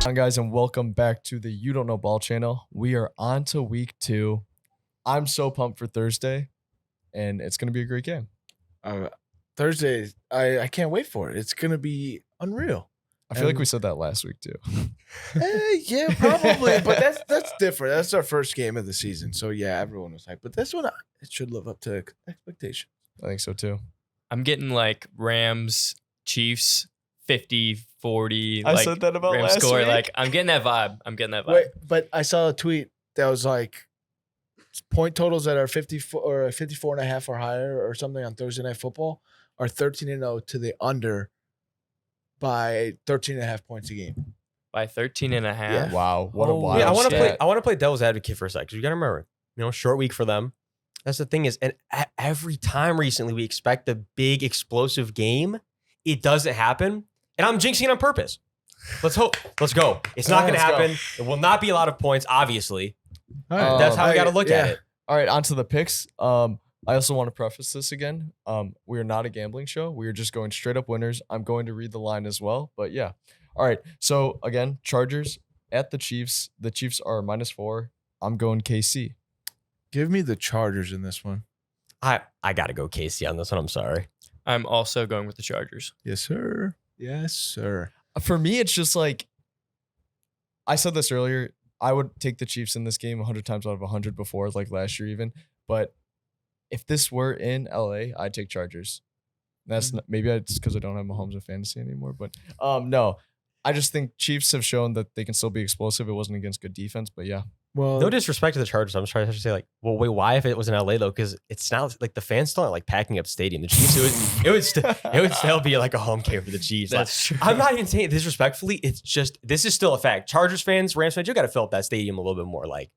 on, guys, and welcome back to the You Don't Know Ball channel. We are on to week 2. I'm so pumped for Thursday, and it's going to be a great game. Thursday, I can't wait for it. It's going to be unreal. I feel like we said that last week too. Yeah, probably, but that's different. That's our first game of the season, so yeah, everyone was hyped. But this one, it should live up to expectations. I think so too. I'm getting like Rams, Chiefs, 50-40. I like, said that about Rams last score. week. Like, I'm getting that vibe. Wait, but I saw a tweet that was like point totals that are 54 or 54 and a half or higher or something on Thursday Night Football are 13-0 to the under by 13 and a half points a game. By 13 and a half. Yeah. Wow, what a Holy wild Yeah, shit. I want to play devil's advocate for a sec because you got to remember, short week for them. That's the thing is, and every time recently we expect a big explosive game, it doesn't happen, and I'm jinxing it on purpose. Let's hope. Let's go. It's not going to happen. It will not be a lot of points, obviously. All right. That's how I got to look at it. All right, on to the picks. I also want to preface this again. We are not a gambling show. We are just going straight up winners. I'm going to read the line as well, but yeah. All right, so again, Chargers at the Chiefs. The Chiefs are -4. I'm going KC. Give me the Chargers in this one. I got to go KC on this one. I'm sorry. I'm also going with the Chargers. Yes, sir. Yes, sir. For me, it's just like, I said this earlier, I would take the Chiefs in this game 100 times out of 100 before, like last year even, but if this were in LA, I'd take Chargers. That's not, maybe it's because I don't have Mahomes in fantasy anymore, but no. I just think Chiefs have shown that they can still be explosive. It wasn't against good defense, but yeah. Well, No disrespect to the Chargers. I'm just trying to say, like, well, wait, why if it was in LA though? Because it's not like the fans still aren't like packing up stadium. The Chiefs, it would still be like a home game for the Chiefs. That's true. I'm not even saying it disrespectfully. It's just this is still a fact. Chargers fans, Rams fans, you got to fill up that stadium a little bit more. Like,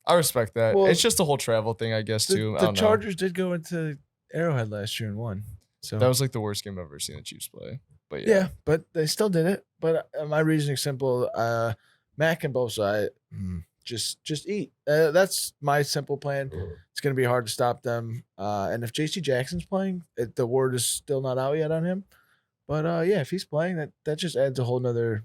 I respect that. Well, it's just a whole travel thing, I guess, too. I the don't know. Chargers did go into Arrowhead last year and won. So That was like the worst game I've ever seen the Chiefs play. But yeah. yeah, but they still did it. But my reasoning's simple. Mac and both sides, just eat. That's my simple plan. It's going to be hard to stop them. And if J.C. Jackson's playing, the word is still not out yet on him. But yeah, if he's playing, that just adds a whole nother,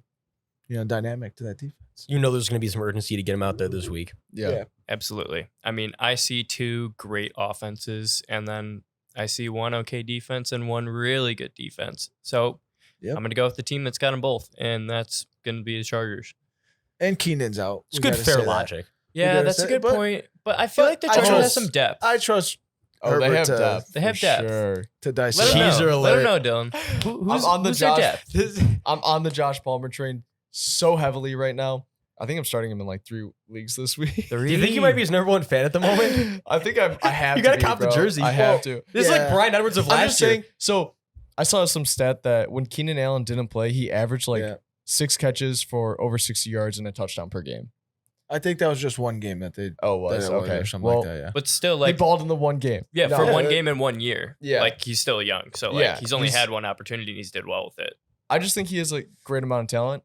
dynamic to that defense. there's going to be some urgency to get him out there this week. Yeah. Absolutely. I mean, I see 2 great offenses, and then I see 1 okay defense and 1 really good defense. So Yep. I'm going to go with the team that's got them both, and that's going to be the Chargers. And Keenan's out. It's We good, gotta fair say that. logic. Yeah, gotta that's say- a good but- point. But I feel like the I Chargers trust- have some depth. I trust Oh, they Herbert have to, depth. They have for depth. Sure. to Let dissect. them know. Teaser Let them alert. know, Dylan. Who's, I'm on the who's their Josh. depth? I'm on the Josh Palmer train so heavily right now. I think I'm starting him in like 3 leagues this week. Do you think you might be his #1 fan at the moment? I think I have You to gotta be, cop the bro. jersey. I have to. This is Yeah. like Brian Edwards of I'm last just year. saying. So I saw some stat that when Keenan Allen didn't play, he averaged like Yeah. 6 catches for over 60 yards and a touchdown per game. I think that was just one game that they Oh, was that it was okay. or something Well, like that. Yeah. But still, he like, balled in the one game. yeah, No, for Yeah. one game in 1 year. Yeah. Like, he's still young. So, like, Yeah, he's only he's- had 1 opportunity and he's did well with it. I just think he has a great amount of talent.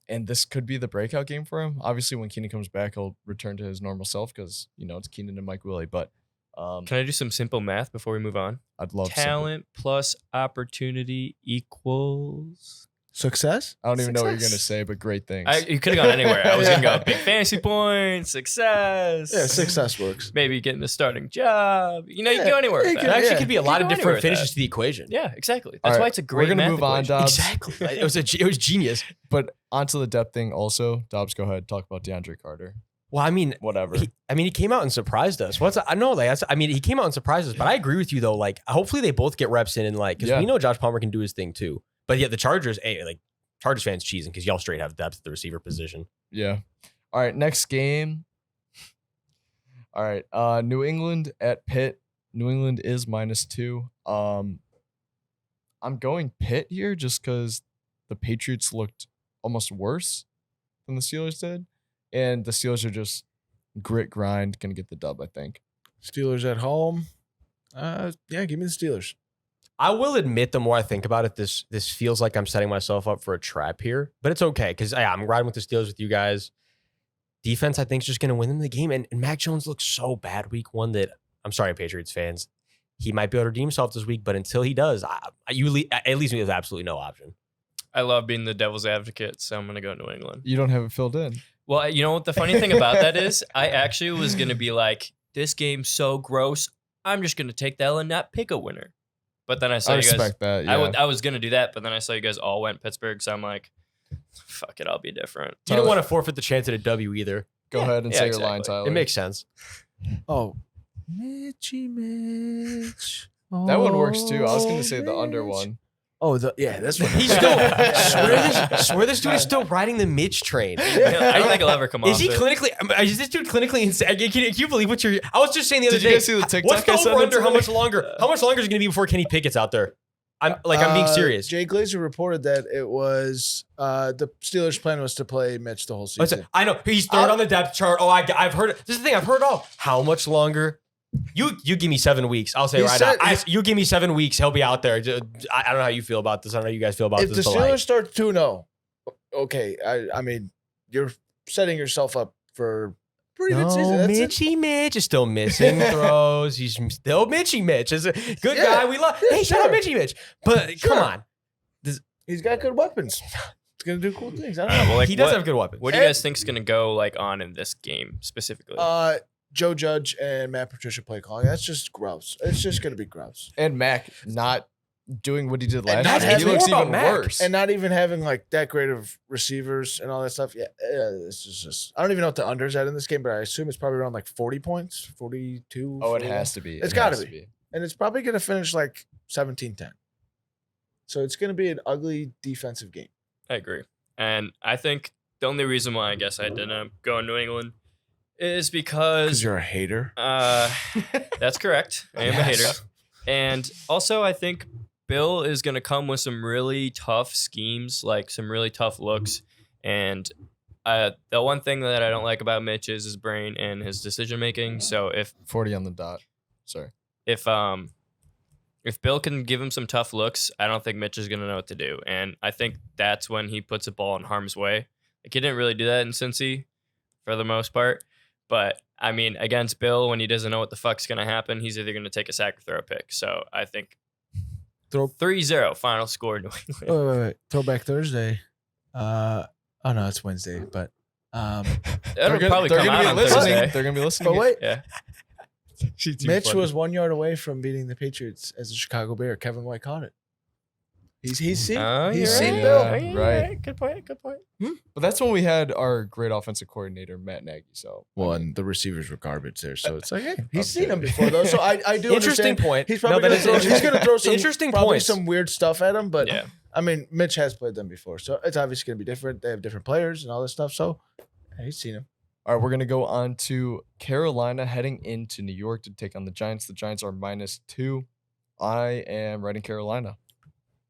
And this could be the breakout game for him. Obviously, when Keenan comes back, he'll return to his normal self because it's Keenan and Mike Willie. But Can I do some simple math before we move on? I'd love Talent plus opportunity equals. Success? I don't even know what you're gonna Success. say, but great things. You could have gone anywhere. I was going to Yeah. go big fantasy points, success. Yeah, success works. Maybe getting a starting job. You can Yeah, go anywhere with you that. can- It actually Yeah. could be a You lot can of go anywhere different with finishes that. to the equation. Yeah, exactly. All That's right, why it's a great We're gonna math move on, equation. Dobbs. Exactly. It was genius. But onto the depth thing also. Dobbs, go ahead. Talk about DeAndre Carter. Well, I mean, Whatever. he came out and surprised us. He came out and surprised us. But I agree with you though. Like, hopefully they both get reps in and like, because Yeah. we know Josh Palmer can do his thing too. But yeah, the Chargers, Chargers fans cheesing because y'all straight have depth at the receiver position. Yeah. All right. Next game. All right. New England at Pitt. New England is -2. I'm going Pitt here just because the Patriots looked almost worse than the Steelers did. And the Steelers are just grit grind, gonna get the dub, I think. Steelers at home. Yeah, give me the Steelers. I will admit, the more I think about it, this feels like I'm setting myself up for a trap here, but it's okay because I'm riding with the Steelers with you guys. Defense, I think, is just going to win them the game. And Mac Jones looks so bad week 1 that I'm sorry, Patriots fans. He might be able to redeem himself this week, but until he does, it leaves me with absolutely no option. I love being the devil's advocate, so I'm going to go New England. You don't have it filled in. Well, you know what the funny thing about that is? I actually was going to be like, this game's so gross. I'm just going to take the L and not pick a winner. But then I saw I you guys. respect that. Yeah. I was going to do that, but then I saw you guys all went Pittsburgh, so I'm like, fuck it, I'll be different. You don't want to forfeit the chance at a W either. Go ahead and say your line, exactly. Tyler. It makes sense. Oh, Mitchy Mitch. That one works too. I was going to say the under one. Oh, this one. He's still swear this dude is still riding the Mitch train. I don't think he'll ever come off. Is he it. clinically? Is this dude clinically insane? Can you believe what you're? I was just saying the other Did you day. guys see the TikTok What's the I sent over under? him How today? much longer? How much longer is it going to be before Kenny Pickett's out there? I'm being serious. Jay Glazer reported that it was the Steelers' plan was to play Mitch the whole season. I know he's third on the depth chart. Oh, I've heard it. This is the thing. I've heard it all. How much longer? You give me 7 weeks. I'll say He right said- now. You give me 7 weeks. He'll be out there. I don't know how you feel about this. I don't know how you guys feel about If this. the but like, Steelers start 2-0, okay, I mean, you're setting yourself up for a pretty good season. That's it. Mitchy Mitch is still missing throws. He's still Mitchy Mitch. Is a good Yeah, guy. We love. yeah, Hey, shout out sure. Mitchy Mitch. But Sure. come on, He's got good weapons. It's gonna do cool things. I don't Yeah, know. well, like, he does what- have good weapons. What do you guys think is going to go like on in this game specifically? Joe Judge and Matt Patricia play calling. That's just gross. It's just gonna be gross. And Mac not doing what he did And last not year. He having- looks It's more even about Mac. worse. And not even having like that great of receivers and all that stuff. Yeah, this is just. I don't even know what the unders at in this game, but I assume it's probably around like 40 points, 42. Oh, it 41. has to be. It's It gotta has to be. And it's probably gonna finish like 17-10. So it's gonna be an ugly defensive game. I agree. And I think the only reason why I guess I didn't go New England is because you're a hater. that's correct. I am a hater. And also I think Bill is going to come with some really tough schemes, like some really tough looks. And the one thing that I don't like about Mitch is his brain and his decision making. So if 40 on the dot. Sorry. if Bill can give him some tough looks, I don't think Mitch is going to know what to do. And I think that's when he puts a ball in harm's way. Like, he didn't really do that in Cincy for the most part. But, I mean, against Bill, when he doesn't know what the fuck's going to happen, he's either going to take a sack or throw a pick. So I think 3-0 final score New England. Wait. Throwback Thursday. Oh no, it's Wednesday, but It'll probably come out on Thursday. They're going to be listening. but wait, Yeah. Mitch was 1 yard away from beating the Patriots as a Chicago Bear. Kevin White caught it. He's seen You're he's seen right. Bill. Yeah, You're right. Good point. Good point. But that's when we had our great offensive coordinator, Matt Nagy. So, Well, and the receivers were garbage there, so it's like, hey, he's Okay. seen him before though. So I do Interesting understand. point. He's probably No, that gonna is throw, he's going to throw some interesting probably points. some weird stuff at him, but Yeah. I mean, Mitch has played them before, so it's obviously going to be different. They have different players and all this stuff, so hey, he's seen him. all right, we're going to go on to Carolina heading into New York to take on the Giants. The Giants are -2. I am riding Carolina.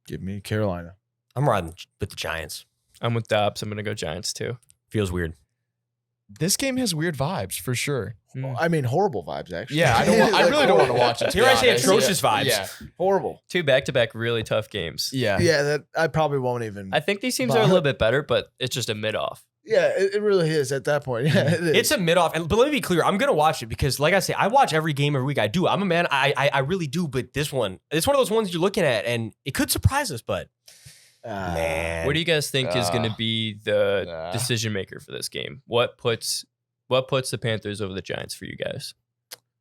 Give me Carolina. I'm riding with the Giants. I'm with Dobbs. I'm going to go Giants too. Feels weird. This game has weird vibes for sure. I mean, horrible vibes actually. Yeah, I really don't want to watch it. to Here be I say honest. atrocious vibes. Yeah. horrible. 2 back-to-back really tough games. Yeah. Yeah, that I probably won't even. I think these teams are a little bit better, but it's just a mid-off. Yeah, it really is at that point. Yeah, it is. It's a mid-off. But let me be clear. I'm going to watch it because, like I say, I watch every game every week. I do. I'm a man. I really do. But this one, it's one of those ones you're looking at, and it could surprise us, but man. What do you guys think is going to Uh, be the nah. decision maker for this game? What puts the Panthers over the Giants for you guys?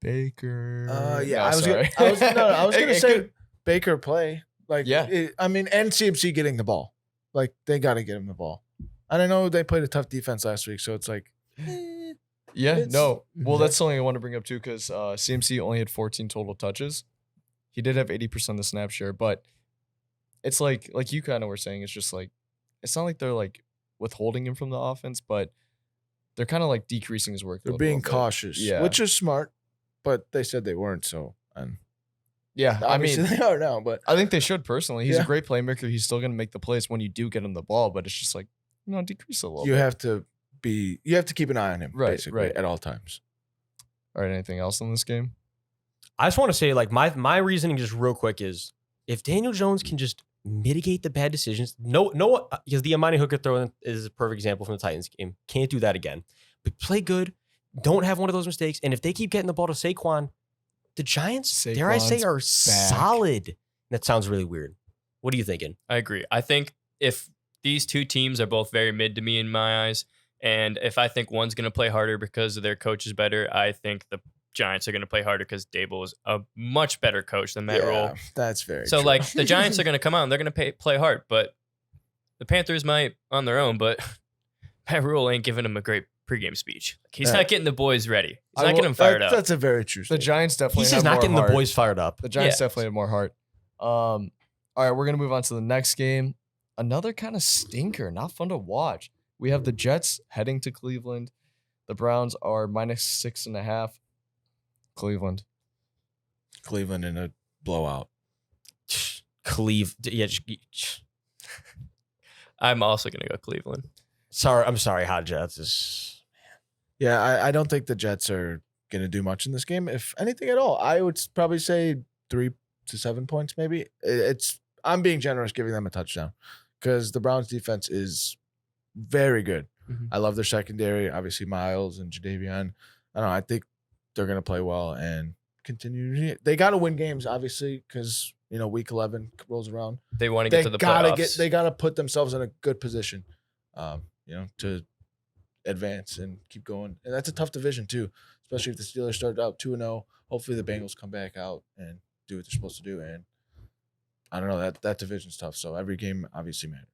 Baker. Yeah, No, I was sorry. I was gonna It say could- Baker play. Like, Yeah. I mean, and CMC getting the ball. Like, they got to get him the ball. And I know they played a tough defense last week, so it's like, Yeah, It's- no. Well, that's something I want to bring up too, because CMC only had 14 total touches. He did have 80% of the snap share, but it's like you kind of were saying, it's just like, it's not like they're like withholding him from the offense, but they're kind of like decreasing his workload. they're a being little bit. cautious, Yeah. which is smart, but they said they weren't, so. And Yeah, I obviously mean, they are now, but I think they should personally. He's Yeah. a great playmaker. He's still going to make the plays when you do get him the ball, but it's just like, decrease a little you bit. have to keep an eye on him, Right, basically, right. at all times. All right, anything else in this game? I just want to say, like, my reasoning just real quick is if Daniel Jones can just mitigate the bad decisions, because the Amani Hooker throw is a perfect example from the Titans game. Can't do that again. But play good. Don't have one of those mistakes. And if they keep getting the ball to Saquon, the Giants, dare I say, Saquon's are back. solid. That sounds really weird. What are you thinking? I agree. I think if these two teams are both very mid to me in my eyes, and if I think one's going to play harder because their coach is better, I think the Giants are going to play harder because Dable is a much better coach than Matt Rule. That's very So true. like the Giants are going to come out and they're going to play hard, but the Panthers might on their own, but Matt Rule ain't giving them a great pregame speech. Like, he's not getting the boys ready. He's not getting them fired up. That's a very true The statement. Giants definitely He's have just not more getting heart. the boys fired up. The Giants Yeah. definitely have more heart. All right, we're going to move on to the next game. Another kind of stinker, not fun to watch. We have the Jets heading to Cleveland. The Browns are -6.5. Cleveland. Cleveland in a blowout. Yeah, I'm also going to go Cleveland. I'm sorry, Hot Jets. Yeah, I don't think the Jets are going to do much in this game, if anything at all. I would probably say 3 to 7 points, maybe. I'm being generous giving them a touchdown because the Browns defense is very good. Mhm. I love their secondary, obviously Miles and Jadeveon. I don't know. I think they're going to play well and continue. They got to win games, obviously, because week 11 rolls around. They want to get to the playoffs. They gotta put themselves in a good position, to advance and keep going. And that's a tough division too, especially if the Steelers start out 2-0. Hopefully the Bengals come back out and do what they're supposed to do. And I don't know, that division's tough. So every game obviously matters.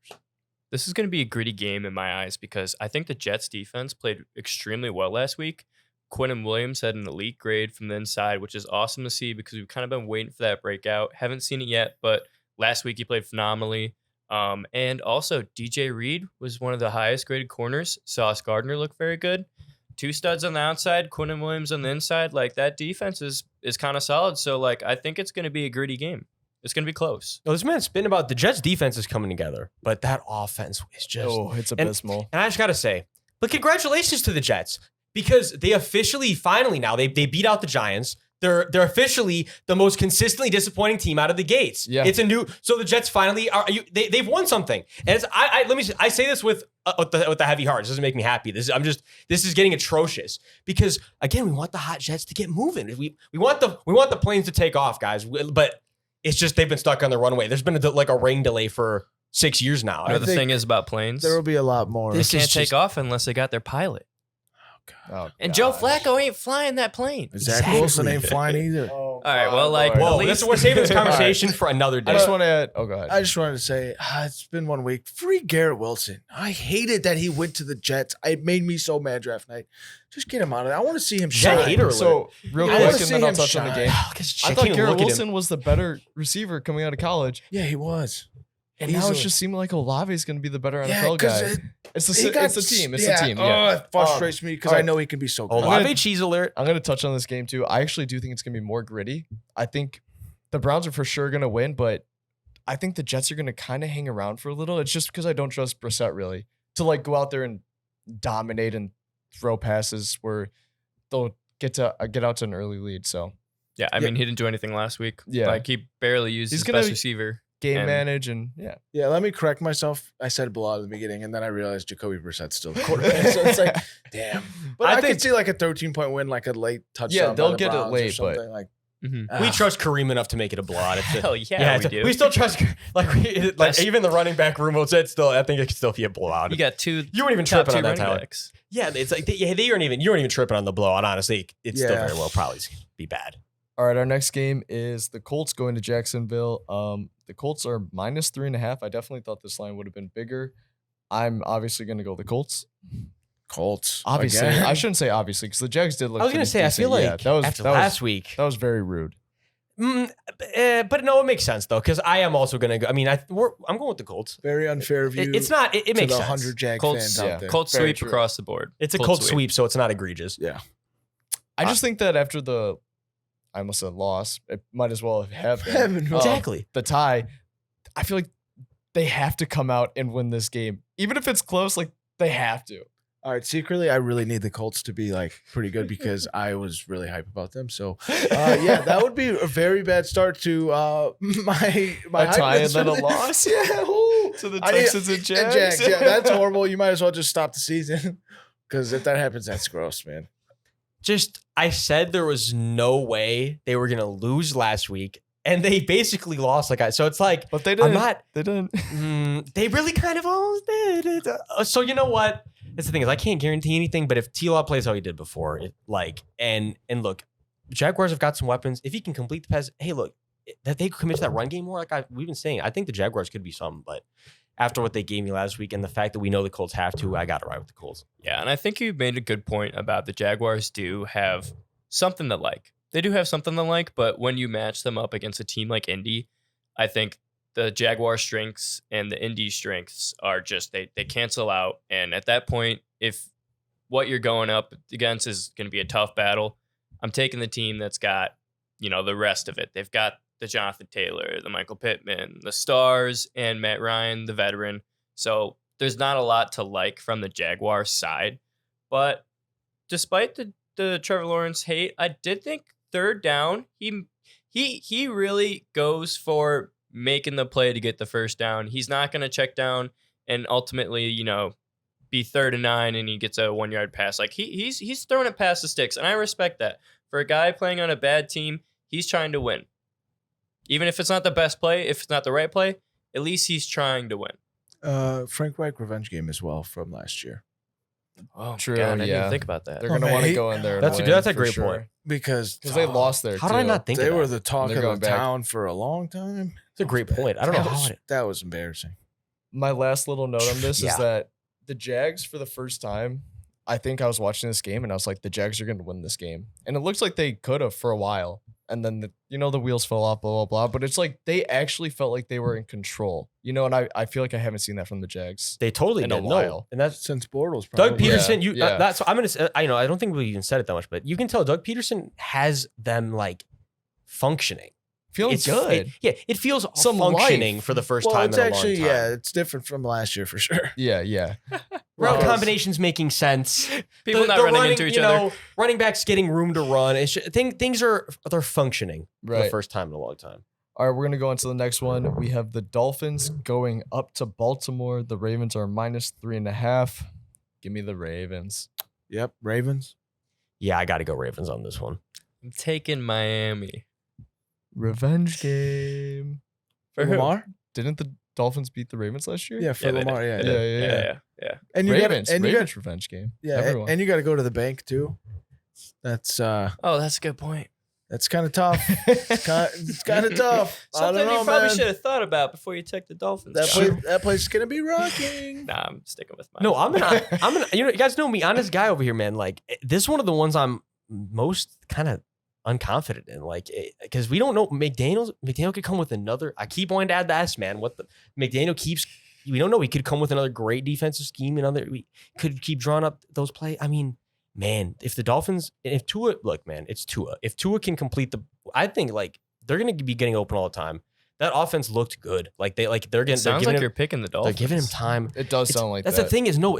This is going to be a gritty game in my eyes because I think the Jets defense played extremely well last week. Quinn Williams had an elite grade from the inside, which is awesome to see because we've kind of been waiting for that breakout. Haven't seen it yet, but last week he played phenomenally. And also DJ Reed was one of the highest graded corners. Sauce Gardner looked very good. 2 studs on the outside, Quinn Williams on the inside. Like that defense is kind of solid. So like I think it's going to be a gritty game. It's going to be close. No, this man's been about the Jets defense is coming together, but that offense is just. It's abysmal. And I just got to say, but congratulations to the Jets because they officially, finally now, they beat out the Giants. They're officially the most consistently disappointing team out of the gates. Yeah. It's a new. So the Jets finally they've won something. And it's I say this with the heavy heart. This doesn't make me happy. This is getting atrocious because again we want the hot Jets to get moving. We want the planes to take off, guys. But it's just they've been stuck on the runway. There's been a rain delay for 6 years now. You know the thing is about planes? There will be a lot more. They can't take off unless they got their pilot. Oh, And Joe gosh. Flacco ain't flying that plane. Zach Exactly. Wilson ain't flying either. All right, well, like, Whoa, at least- we're saving this conversation for another day. I just want to. Oh, go ahead. I just wanted to say, it's been 1 week. Free Garrett Wilson. I hated that he went to the Jets. It made me so mad draft night. Just get him out of there. I want to see him that shine. hater alert? So real I quick, wanna and see then I'll him touch on the shine. game. I I thought Garrett Wilson was the better receiver coming out of college, Yeah, he was. and now it's Easily. just seeming like Olave is going to be the better Yeah, NFL 'cause guy. It's the he got it's the team. It's yeah, the team. Oh, Yeah. it frustrates me because all I right. know he can be so good. Olave cheese alert. I'm going to touch on this game too. I actually do think it's going to be more gritty. I think the Browns are for sure going to win, but I think the Jets are going to kind of hang around for a little. It's just because I don't trust Brissett really to go out there and dominate and throw passes where they'll get out to an early lead. So Yeah, I mean, he didn't do anything last week. Yeah. Like, he barely used He's his gonna best receiver. game And- manage and yeah. Yeah, let me correct myself. I said blowout at the beginning, and then I realized Jacoby Brissett's still the quarterback. So it's like, damn. But I could see like a 13-point win, like a late touchdown. they'll by the get it Browns or late, but- something. Like, Mhm. We trust Kareem enough to make it a blowout. It's Hell yeah, we do. We still trust Best- even the running back room will say still. I think it could still be a blowout. You got two You weren't even top tripping two on that, running Tyler. backs. Yeah, it's like you weren't even tripping on the blowout. Honestly, it's still Yeah. very well probably be bad. All right, our next game is the Colts going to Jacksonville. The Colts are -3.5. I definitely thought this line would have been bigger. I'm obviously going to go the Colts. Colts. Obviously, Again? I shouldn't say obviously because the Jags did look. I was gonna pretty say I feel decent. like that was after that was- last week. that was very rude. But no, it makes sense though because I am also gonna go. I mean, I'm going with the Colts. Very unfair view. It's not. It to makes the sense. 100 Jag Colts, fans out there. Colts Very sweep true. across the board. It's a Colts Colts sweep, so it's not egregious. Yeah. I just think that after I almost said loss, it might as well have been. Exactly. The tie. I feel like they have to come out and win this game, even if it's close. Like they have to. All right. Secretly, I really need the Colts to be like pretty good because I was really hype about them. So, yeah, that would be a very bad start to my A tie hypeness and then a for the- loss? Yeah. ooh. To the I need- Texans and Jags. Yeah, that's horrible. You might as well just stop the season because if that happens, that's gross, man. I said there was no way they were gonna lose last week, and they basically lost. So it's like, But they didn't. I'm not. They didn't. They really kind of almost did. So you know what? That's the thing is I can't guarantee anything, but if T-Law plays how he did before, and look, Jaguars have got some weapons. If he can complete the pass, hey, look, that they commit to that run game more, we've been saying, I think the Jaguars could be something, but after what they gave me last week and the fact that we know the Colts have to, I got to ride with the Colts. Yeah, and I think you made a good point about the Jaguars do have something to like. They do have something to like, but when you match them up against a team like Indy, I think the Jaguar strengths and the Indy strengths are just, they cancel out. And at that point, if what you're going up against is going to be a tough battle, I'm taking the team that's got, the rest of it. They've got the Jonathan Taylor, the Michael Pittman, the stars, and Matt Ryan, the veteran. So there's not a lot to like from the Jaguars side. But despite the Trevor Lawrence hate, I did think third down, he really goes for making the play to get the first down. He's not going to check down and ultimately, be 3rd and 9 and he gets a 1-yard pass. Like he's throwing it past the sticks, and I respect that. For a guy playing on a bad team, he's trying to win. Even if it's not the best play, if it's not the right play, at least he's trying to win. Frank Reich revenge game as well from last year. Oh, True, God, I didn't yeah. even think about that. They're going to man, want to go in there. That's a great point. Because Because they lost there. How did I not think they of that? were the talk They're of going the back. town for a long time. It's a great point. I don't know That how was, it. that was embarrassing. My last little note on this Yeah. is that the Jags, for the first time, I think I was watching this game and I was like, the Jags are going to win this game. And it looks like they could have for a while. And then, the wheels fell off, blah, blah, blah. But it's like they actually felt like they were in control. And I feel like I haven't seen that from the Jags. They totally in a did. No. while. And that's Since Bortles, probably. Doug Peterson. Yeah. That's I'm gonna say. I don't think we even said it that much, but you can tell Doug Peterson has them functioning. Feeling It's good. It feels Some functioning life. for the first Well, time it's in a actually, long time. it's different from last year for sure. Yeah. Route Because- combinations making sense. People The- not the running into each other. Running backs getting room to run. Things they're functioning for the Right. first time in a long time. All right, we're going to go on to the next one. We have the Dolphins going up to Baltimore. The Ravens are -3.5. Give me the Ravens. Yep, Ravens. Yeah, I got to go Ravens on this one. I'm taking Miami. Revenge game. For who? Lamar? Didn't the Dolphins beat the Ravens last year? Yeah, for Yeah, they Lamar. did. Yeah, They yeah. did. Yeah. And you Ravens. got and you Ravens got revenge game. yeah, Everyone. and you got to go to the bank too. That's Oh, that's a good point. that's kind of tough. It's kind of tough. I Something don't know, you probably man. should have thought about before you took the Dolphins. That job. place is gonna be rocking. Nah, I'm sticking with mine. No, I'm gonna. You guys know me, honest guy over here, man. Like this is one of the ones I'm most kind of unconfident in, because we don't know McDaniel could come with another. I keep wanting to add the S, man. What the McDaniel keeps. We don't know. He could come with another great defensive scheme. We could keep drawing up those plays. I mean, man, if the Dolphins, if Tua, look, man, it's Tua. If Tua can complete I think they're gonna be getting open all the time. That offense looked good. They're Sounds giving like him, you're picking the they're Dolphins. giving him time. It does sound like That's that. the thing is, no,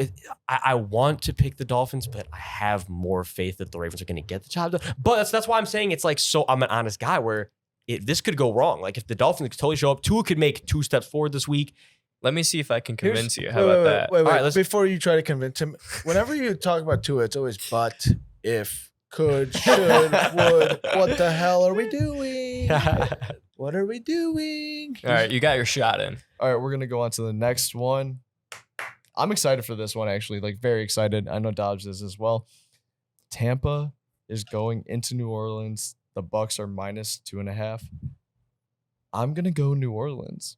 I want to pick the Dolphins, but I have more faith that the Ravens are going to get the job done. But that's why I'm saying it's I'm an honest guy where this could go wrong. Like if the Dolphins could totally show up, Tua could make 2 steps forward this week. Let me see if I can convince you. How Wait, about wait, that? Wait, All right, let's- before you try to convince him, whenever you talk about Tua, it's always but, if, could, should, would. What the hell are we doing? What are we doing? All right, you got your shot in. All right, we're going to go on to the next one. I'm excited for this one, actually. Very excited. I know Dodge is as well. Tampa is going into New Orleans. The Bucs are -2.5. I'm going to go New Orleans.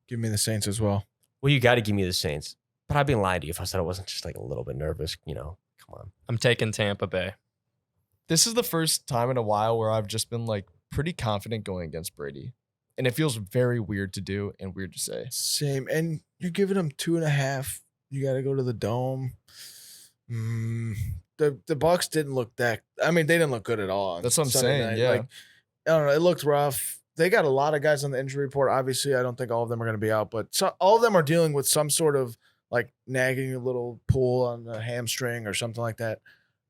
Give me the Saints as well. Well, you got to give me the Saints. But I'd be lying to you if I said I wasn't just a little bit nervous. Come on. I'm taking Tampa Bay. This is the first time in a while where I've just been pretty confident going against Brady. And it feels very weird to do and weird to say. Same. And you're giving them 2.5. You got to go to the Dome. The Bucs didn't look that. I mean, they didn't look good at all. That's what I'm Sunday saying, night. yeah. I don't know. It looked rough. They got a lot of guys on the injury report. Obviously, I don't think all of them are going to be out, but all of them are dealing with some sort of nagging a little pull on the hamstring or something like that.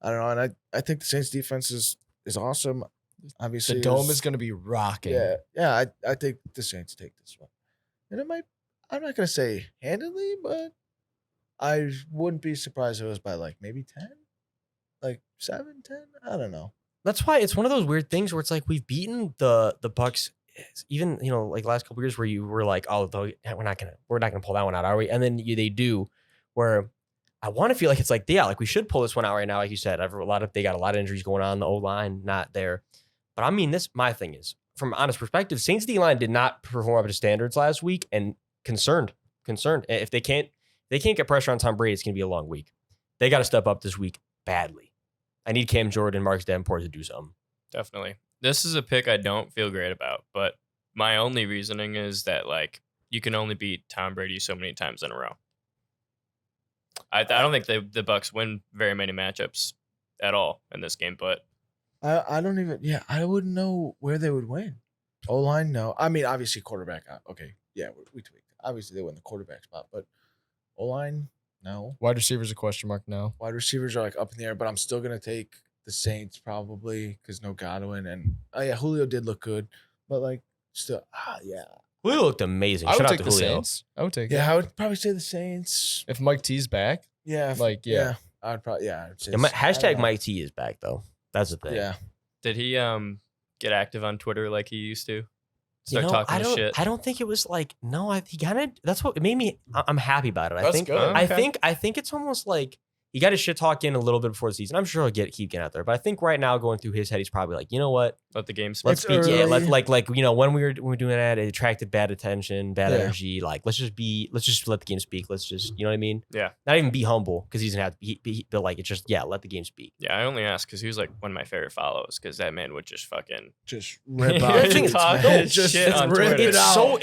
I don't know. And I think the Saints defense is awesome. Obviously, The Dome is going to be rocking. yeah. I think the Saints take this one, and it might. I'm not going to say handily, but I wouldn't be surprised if it was by maybe 10, 7, 10. I don't know. That's why it's one of those weird things where it's we've beaten the Bucs even like last couple years where you were like, oh, we're not gonna pull that one out, are we? And then they do, where I want to feel like it's like, yeah, like we should pull this one out right now, like you said. They got a lot of injuries going on. The O-line not there, but I mean, my thing is, from an honest perspective, Saints D-line did not perform up to standards last week, and concerned. If they can't get pressure on Tom Brady, it's gonna be a long week. They got to step up this week badly. I need Cam Jordan, Marcus Davenport to do something. Definitely. This is a pick I don't feel great about, but my only reasoning is that like you can only beat Tom Brady so many times in a row. I don't think the Bucs win very many matchups at all in this game, but I don't even. Yeah, I wouldn't know where they would win. O-line, no. I mean, obviously quarterback. Okay, yeah, we tweaked. Obviously, they win the quarterback spot, but O-line, no. Wide receivers a question mark now. Wide receivers are like up in the air, but I'm still gonna take the Saints probably because no Godwin and Julio did look good, but like still, yeah. Julio looked amazing. I would Shout out take to the Julio. Saints. I would take it. Yeah, I would probably say the Saints. If Mike T's back, Yeah, yeah. I would probably I would say Yeah, I don't hashtag know. Mike T is back though. That's the thing. Yeah, did he get active on Twitter like he used to? Start talking I don't. shit. I don't think it was like no. He kind of. That's what made me. I'm happy about it. I That's think. good. Okay. I think it's almost like he got his shit talk in a little bit before the season. I'm sure he'll keep getting out there. But I think right now, going through his head, he's probably like, you know what? Let the game Let's speak. It's be yeah. early. Like when we were doing that, it attracted bad attention, bad Yeah. energy. Like let's just let the game speak. Let's just you know what I mean? Yeah. Not even be humble because he's gonna have to be but like it's just let the game speak. Yeah, I only asked because he was like one of my favorite follows because that man would just fucking just rip Yeah, out. the thing is, tweets, no, man. just Just on rip Twitter. it It's out. so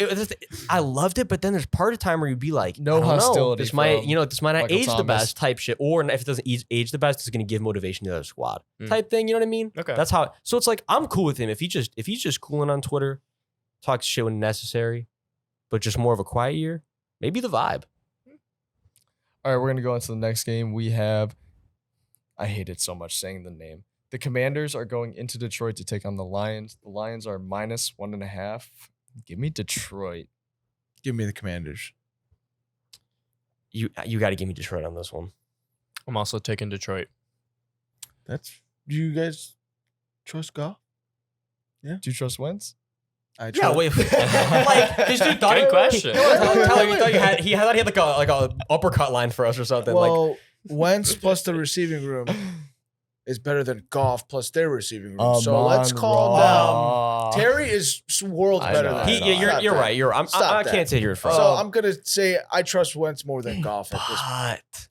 I loved it, but then there's part of time where you'd be like, No I don't know, hostility this might from this might not Michael age the Thomas. best type shit, or if it doesn't age the best, it's gonna give motivation to the other squad Mm. type thing. You know what I mean? Okay. That's how. So it's like I'm cool with him if he's just cooling on Twitter, talks shit when necessary, but just more of a quiet year. Maybe the vibe. All right, we're gonna go into the next game. We have. I hate it so much saying the name. The Commanders are going into Detroit to take on the Lions. The Lions are -1.5. Give me Detroit. Give me the Commanders. You got to give me Detroit on this one. I'm also taking Detroit. Do you guys trust Goff? Do you trust Wentz? I Yeah, trust. wait. Like this dude thought Good question. Tyler, you thought he had like a uppercut line for us or something. Well, Wentz plus the receiving room is better than Goff plus their receiving room. So let's calm down. Terry is worlds I better know, than I that. know. You're right. Stop I that. can't say you're So right. I'm gonna say I trust Wentz more than Goff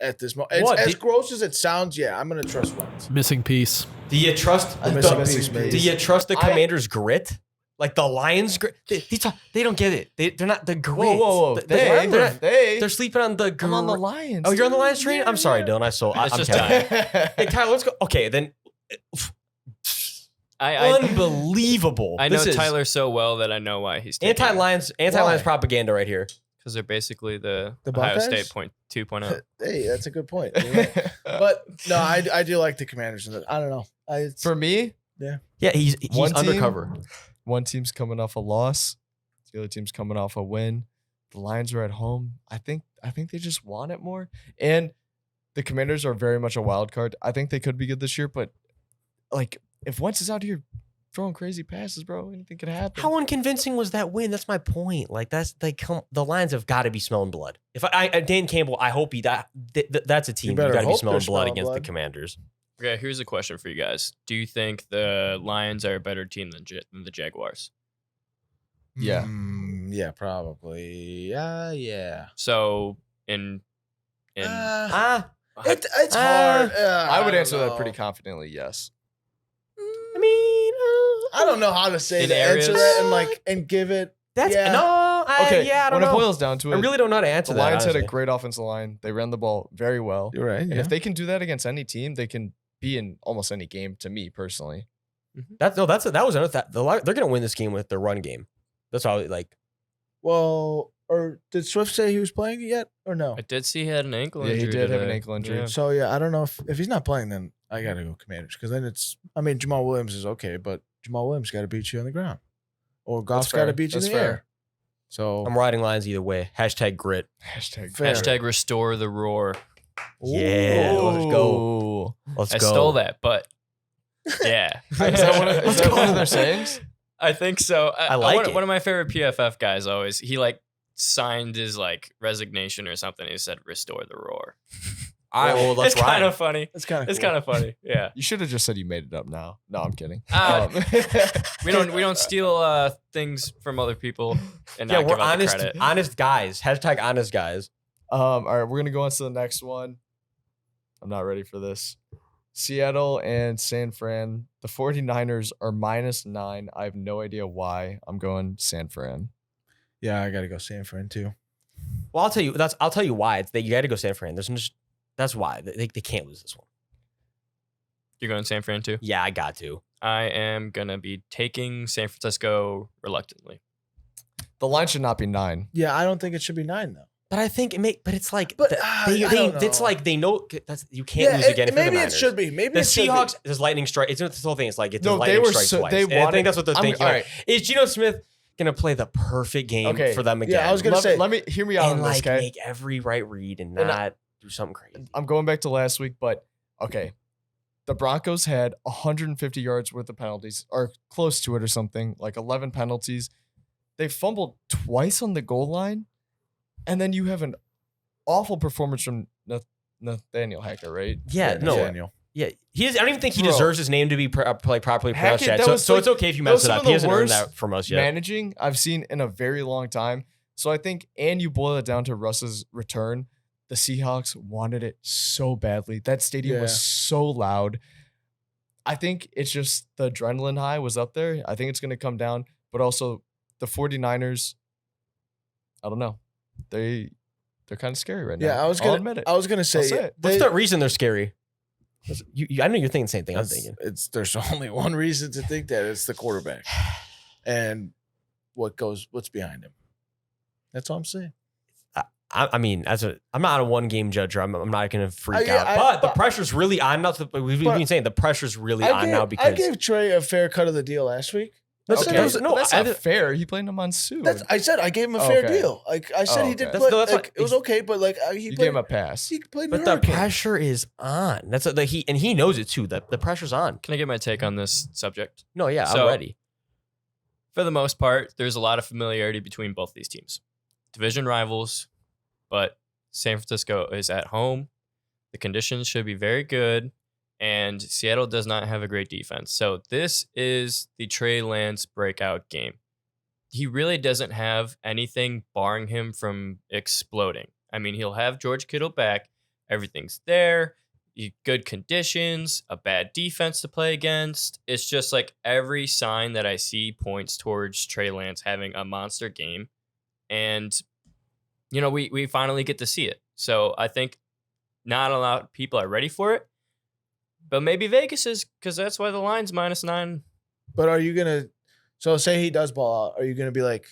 at this moment. What? As gross as it sounds, yeah, I'm gonna trust Wentz. Missing piece. Do you trust I'm the, missing piece. do you trust the Commanders' grit? Like the Lions' grit? They don't get it. They're not the grit. Whoa. They're sleeping on the grit. I'm on the Lions. Oh, you're on the dude. Lions train? I'm sorry, Dylan. It's I'm just kidding. time. Hey, Tyler, let's go. Okay, then. I Unbelievable. I know This is Tyler so well that I know why he's taking Anti-Lions propaganda right here. because they're basically the The Ohio Buckeyes? State 2.0. Hey, that's a good point. You're right. But no, I do like the Commanders. In that. I don't know. For me, Yeah, he's One team- undercover. one team's coming off a loss. The other team's coming off a win. The Lions are at home. I think they just want it more. And the Commanders are very much a wild card. I think they could be good this year, but like if Wentz is out here throwing crazy passes, bro, anything could happen. How unconvincing was that win? That's my point. Like that's the Lions have got to be smelling blood. If Dan Campbell, I hope that's a team you better got to be hope smelling they're blood smelling against the blood. Commanders. Okay, here's a question for you guys. Do you think the Lions are a better team than the Jaguars? Yeah. Yeah, probably. Yeah. So in It's Ah, hard. I would don't answer that know. pretty confidently, yes. I mean, I don't know how to say In to answer areas- that and give it. that's Yeah. no. Okay, I don't when know. it boils down to it, I really don't know how to answer the that. Lions had a honestly. great offensive line. They ran the ball very well. You're right. And if they can do that against any team, they can be in almost any game to me personally. That was another. They're gonna win this game with their run game. That's how like. Well, or did Swift say he was playing yet or no? I did see he had an ankle Yeah, injury. he did have an today. ankle injury. Yeah. So yeah, I don't know if he's not playing, then I gotta go Commanders because then it's. I mean, Jamal Williams is okay, but Jamal Williams got to beat you on the ground, or Goff's got to fair. beat you That's in the fair. air. So I'm riding Lions either way. Hashtag grit. Hashtag Fair. Hashtag restore the roar. Yeah, let's go. Let's I go. stole that, but yeah. Is that one of Let's their go. sayings? I think so. I like it. One of my favorite PFF guys always, he like signed his like resignation or something. He said, "Restore the roar." All right, well, let's It's kind ride. of funny. It's kind of It's kind of funny. Yeah. You should have just said you made it up now. No, I'm kidding. We don't steal things from other people and Yeah, not we're give out the honest, credit. honest guys. Hashtag honest guys. All right, we're gonna go on to the next one. I'm not ready for this. Seattle and San Fran. The 49ers are -9. I have no idea why. I'm going San Fran. Yeah, I got to go San Fran too. Well, I'll tell you why. It's that you got to go San Fran. That's why they can't lose this one. You're going San Fran too? Yeah, I got to. I am gonna be taking San Francisco reluctantly. The line should not be 9. Yeah, I don't think it should be 9 though. But I think but it's like But, it's like they know you can't lose again. Maybe for the it should be. Maybe The it should be. Seahawks, there's lightning strike. It's this whole thing. It's like it's No, lightning they were strike so- twice. they And I wanted- think that's what they're I'm- thinking. all Like, right. is Geno Smith gonna play the perfect game Okay. for them again? Yeah, I was gonna say. Let me hear me out and on this, like okay? make every right read and And not do something crazy. I'm going back to last week, but okay. The Broncos had 150 yards worth of penalties, or close to it or something, like 11 penalties. They fumbled twice on the goal line, and then you have an awful performance from Nathaniel Hackett, right? Yeah, no, Daniel. yeah. He is. I don't even think he Bro. deserves his name to be properly pronounced Hackett, yet. that So, was so like- it's okay if you that was mess it some up. of He the hasn't earned worst that from us yet. Managing I've seen in a very long time. So I think, and you boil it down to Russ's return, the Seahawks wanted it so badly. That stadium Yeah. was so loud. I think it's just the adrenaline high was up there. I think it's going to come down, but also the 49ers, I don't know. They're kind of scary right now. Yeah, I'll admit it. I was gonna I'll say. say it. What's the reason they're scary? I know you're thinking the same thing I'm thinking. There's only one reason to think that it's the quarterback and what's behind him. That's all I'm saying. I mean, I'm not a one game judger. I'm not going to freak Yeah, out. But the pressure's really on. We've been saying the pressure's really on now because I gave Trey a fair cut of the deal last week. That's- Okay, that's- no, that's I not did- fair. He played him on Sue. I said I gave him a fair Okay. deal. Like I said, he did okay. play. That's Like, what- it was okay, but like he You played. gave him a pass. He played. but the pressure is on. That's what he knows it too. The pressure's on. Can I get my take on this subject? No, yeah, So- I'm ready. For the most part, there's a lot of familiarity between both these teams. Division rivals, but San Francisco is at home. The conditions should be very good, and Seattle does not have a great defense. So this is the Trey Lance breakout game. He really doesn't have anything barring him from exploding. I mean, he'll have George Kittle back. Everything's there. Good conditions, a bad defense to play against. It's just like every sign that I see points towards Trey Lance having a monster game. And, you know, we finally get to see it. So I think not a lot of people are ready for it. But maybe Vegas is, because that's why the line's -9. But are you gonna? So say he does ball out. Are you gonna be like,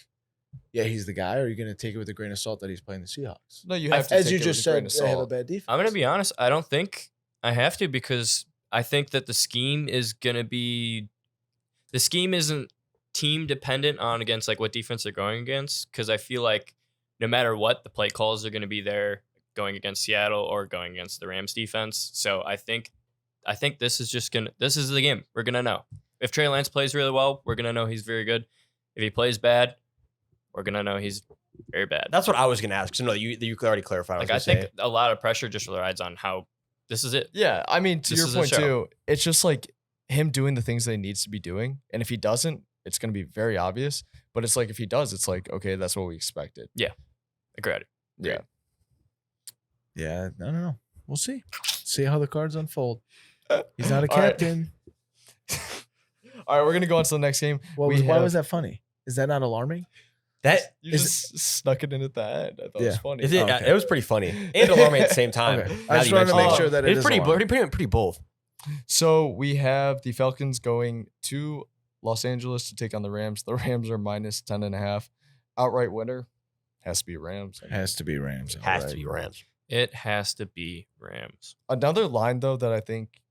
yeah, he's the guy? Or are you gonna take it with a grain of salt that he's playing the Seahawks? No, you have to As take you it just with a grain said, of they have a salt. bad defense. I'm going to be honest. I don't think I have to, because I think that the scheme is going to be, the scheme isn't team dependent on against like what defense they're going against. Because I feel like no matter what, the play calls are going to be there going against Seattle or going against the Rams defense. So I think this is the game. We're going to know. If Trey Lance plays really well, we're going to know he's very good. If he plays bad, we're going to know he's very bad. That's what I was going to ask. So no, you already clarified. Like I think a lot of pressure just rides on how this is it. Yeah, I mean, to This your is a point show. too, it's just like him doing the things that he needs to be doing. And if he doesn't, it's going to be very obvious. But it's like if he does, it's like, okay, that's what we expected. Agreed. Yeah. Yeah, I don't know. We'll see. See how the cards unfold. He's not a All right. captain. All right, we're going to go on to the next game. Why have- was that funny? Is that not alarming? that You is. just snuck it in at the end. I thought it was Yeah. funny. Is it, Okay. it was pretty funny and alarming at the same time. Okay. Now I just you wanted to mention make it. sure that it It's is pretty alarming. pretty both. So we have the Falcons going to Los Angeles to take on the Rams. The Rams are -10.5. Outright winner has to be Rams. Has to be Rams. Has All to be right. Rams. It has to be Rams. Another line though that I think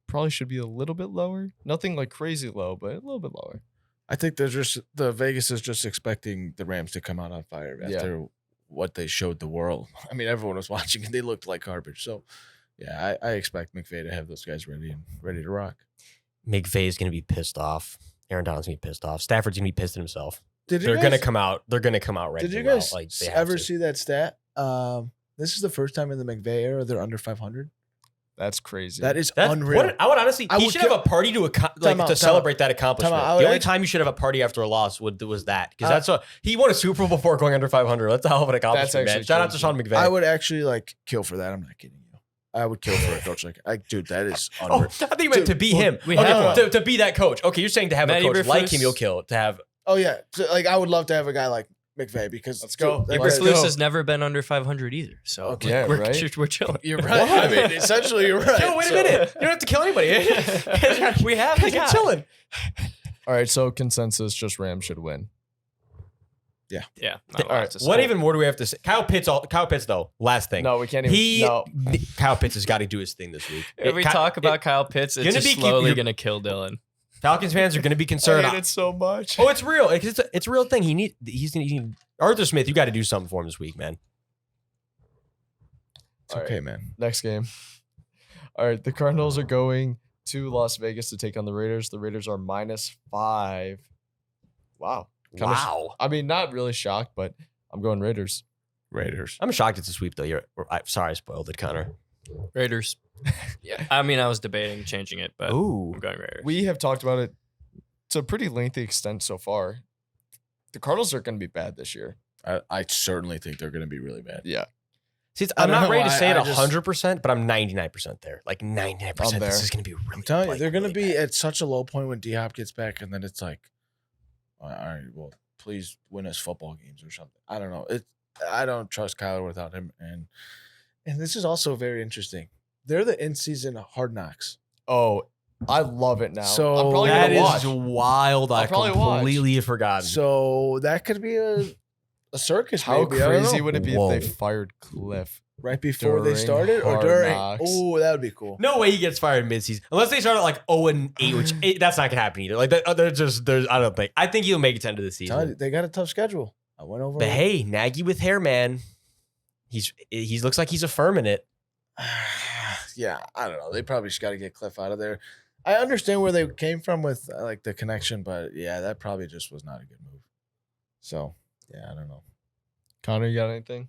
probably should be a little bit lower. Nothing like crazy low, but a little bit lower. I think they're just the Vegas is just expecting the Rams to come out on fire Yeah. after what they showed the world. I mean, everyone was watching and they looked like garbage. So, yeah, I expect McVay to have those guys ready to rock. McVay is going to be pissed off. Aaron Donald's gonna be pissed off. Stafford's gonna be pissed at himself. They're Gonna come out. They're gonna come out ready. Did you to go guys out. Like they have ever to. see that stat? This is the first time in the McVay era they're under 500. That's crazy. That is That's unreal. I would honestly. I He would should have a party to Time out, celebrate that accomplishment. I The would only actually- time you should have a party after a loss was that because that's what he won a Super Bowl before going under 500. That's a hell of an accomplishment, man. actually Shout out to crazy. Sean McVay. I would actually like kill for that. I'm not kidding you. I would kill for a coach like dude. That is Oh, unreal. I think you meant to be him. we Okay, have- to be that coach. Okay, you're saying to have Matty a coach like Eberflus- him, you'll kill. To have Oh yeah, so, like I would love to have a guy like McVay because Let's go. dude, that Let's guy- go. Eberflus has never been under 500 either. So Okay. Yeah, we're, right? we're chilling. You're right. I mean, essentially, you're right. Yo, wait a So- minute. You don't have to kill anybody. We have the You're guy. chilling. All right, so consensus, just Rams should win. Yeah. All right. What even more do we have to say? Kyle Pitts, though. Last thing. No, we can't even. no. Kyle Pitts has got to do his thing this week. If we talk about Kyle Pitts, it's gonna just be- slowly you're- going to kill Dylan. Falcons fans are going to be I concerned. hate it so much. Oh, it's real. It's a real thing. Arthur Smith, you got to do something for him this week, man. It's okay, man. Next game. All right, the Cardinals are going to Las Vegas to take on the Raiders. The Raiders are -5. Wow. Wow. I mean, not really shocked, but I'm going Raiders. Raiders. I'm shocked it's a sweep, though. Sorry, I spoiled it, Connor. Raiders. Yeah. I mean, I was debating changing it, but Ooh. I'm going Raiders. We have talked about it to a pretty lengthy extent so far. The Cardinals are going to be bad this year. I certainly think they're going to be really bad. Yeah. See, I I'm don't not know, ready to say it I just- 100%, but I'm 99% there. Like 99%. I'm there. This is going to be really I'm telling you, like, they're going to really be bad. at such a low point when D Hop gets back, and then it's like, all right, well, please win us football games or something. I don't know. I don't trust Kyler without him, and this is also very interesting. They're the in-season Hard Knocks. Oh, I love it now. So I'm probably That going to is watch. wild. I'll I probably watch. completely forgot. So that could be a circus. How maybe. I don't crazy know. would it be Whoa. if they fired Cliff? Right before they during started or Hard during? Knocks? Oh, that would be cool. No way he gets fired midseason unless they start at like 0-8, which that's not gonna happen either. Like there's I don't think. I think he'll make it to the end of the Tell you, season. they got a tough schedule. I went over. But hey, Nagy with hair, man. He looks like he's affirming it. Yeah, I don't know. They probably just got to get Cliff out of there. I understand where they came from with like the connection, but yeah, that probably just was not a good move. So yeah, I don't know. Connor, you got anything?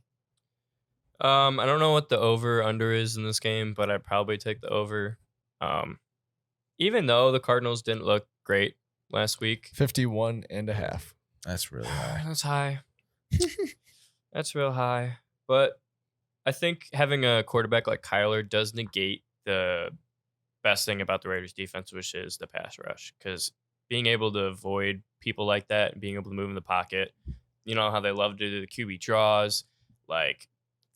I don't know what the over under is in this game, but I'd probably take the over. Even though the Cardinals didn't look great last week. 51.5. That's really high. That's high. That's real high. But I think having a quarterback like Kyler does negate the best thing about the Raiders defense, which is the pass rush. Because being able to avoid people like that and being able to move in the pocket, you know how they love to do the QB draws, like